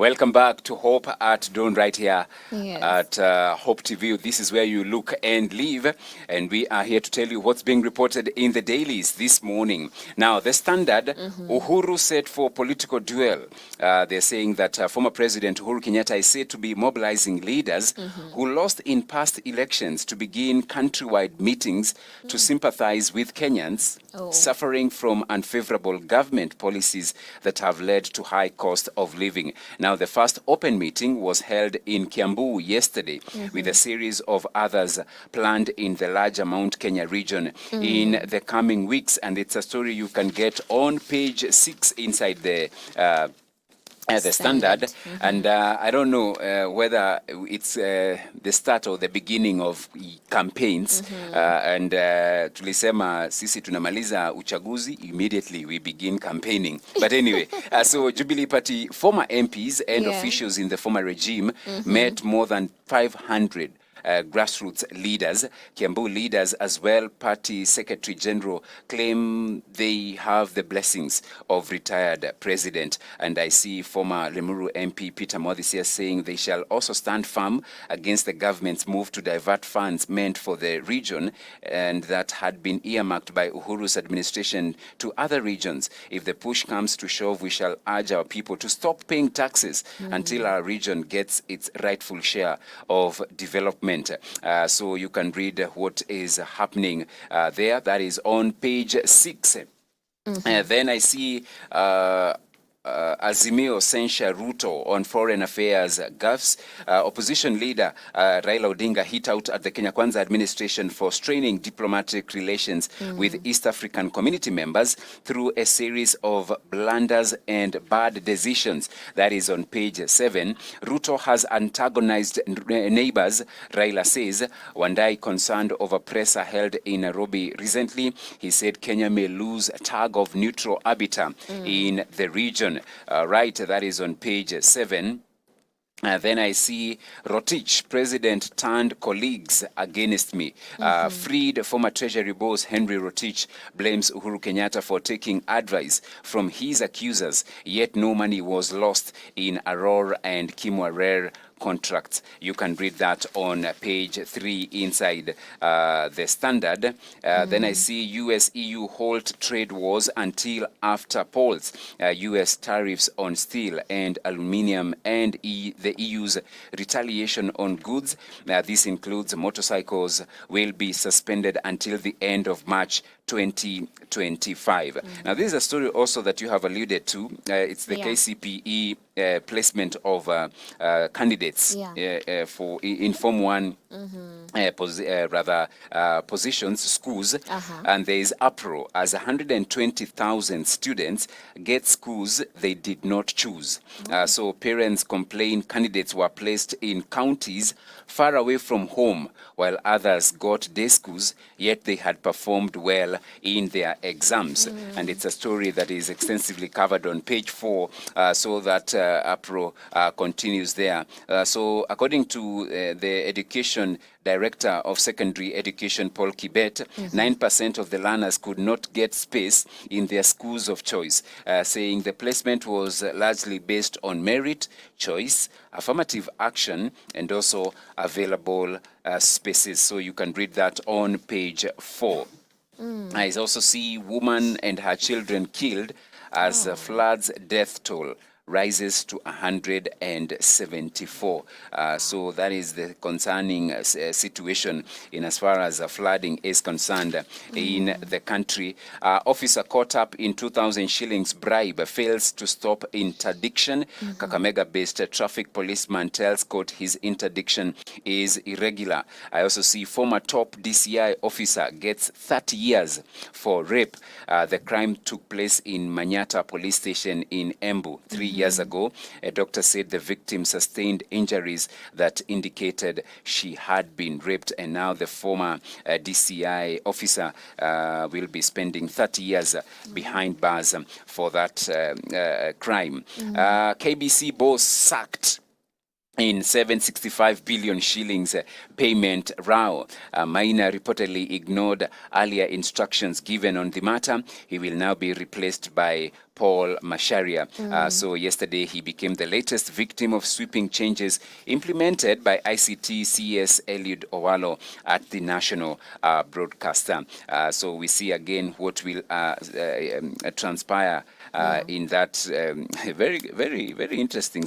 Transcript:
Welcome back to Hope at Dawn right here Yes. at Hope TV. This is where you look and live, and we are here to tell you what's being reported in the dailies this morning. Now, the Standard, Uhuru set for political duel. They're saying that former President Uhuru Kenyatta is said to be mobilizing leaders who lost in past elections to begin countrywide meetings to sympathize with Kenyans suffering from unfavorable government policies that have led to high cost of living. Now, the first open meeting was held in Kiambu yesterday, with a series of others planned in the larger Mount Kenya region in the coming weeks. And it's a story you can get on page 6 inside the Standard. And I don't know whether it's the start or the beginning of campaigns. And tulisema sisi tunamaliza uchaguzi, immediately we begin campaigning. But anyway, so Jubilee Party former MPs and officials in the former regime met more than 500 grassroots leaders, Kiambu leaders as well. Party Secretary General claim they have the blessings of retired president. And I see former Limuru MP Peter Modisia saying they shall also stand firm against the government's move to divert funds meant for the region and that had been earmarked by Uhuru's administration to other regions. If the push comes to shove, we shall urge our people to stop paying taxes until our region gets its rightful share of development. So you can read what is happening there. That is on page 6. Then I see Azimio censure Ruto on foreign affairs gaffes. Opposition leader Raila Odinga hit out at the Kenya Kwanza administration for straining diplomatic relations with East African community members through a series of blunders and bad decisions. That is on page 7. Ruto has antagonized neighbors, Raila says. Wandai concerned over presser held in Nairobi recently. He said Kenya may lose a tag of neutral arbiter in the region. Right, that is on page 7. Then I see Rotich, president turned colleagues against me. Freed former Treasury boss Henry Rotich blames Uhuru Kenyatta for taking advice from his accusers, yet no money was lost in Aurora and Kimwarer contracts. You can read that on page 3 inside the Standard. Then I see US-EU halt trade wars until after polls. US tariffs on steel and aluminium and the EU's retaliation on goods. This includes motorcycles will be suspended until the end of March 2025. Now, this is a story also that you have alluded to. It's the KCPE placement of candidates for in Form 1 positions, schools, and there is uproar as 120,000 students get schools they did not choose. So parents complain candidates were placed in counties far away from home, while others got day schools, yet they had performed well in their exams. And it's a story that is extensively covered on page 4, so that uproar continues there. So according to the Education Director of Secondary Education, Paul Kibet, 9% of the learners could not get space in their schools of choice, saying the placement was largely based on merit, choice, affirmative action, and also available spaces. So you can read that on page 4. I also see woman and her children killed as floods death toll rises to 174. So that is the concerning situation in as far as flooding is concerned in the country. Officer caught up in 2,000 shillings bribe fails to stop interdiction. Kakamega-based traffic policeman tells court his interdiction is irregular. I also see former top DCI officer gets 30 years for rape. The crime took place in Manyata police station in Embu 3 years ago. A doctor said the victim sustained injuries that indicated she had been raped, and now the former DCI officer will be spending 30 years behind bars for that crime. KBC boss sacked. in 765 billion shillings payment row. Maina reportedly ignored earlier instructions given on the matter. He will now be replaced by Paul Masharia. So yesterday he became the latest victim of sweeping changes implemented by ICT CS Eliud Owalo at the national broadcaster. So we see again what will transpire in that very interesting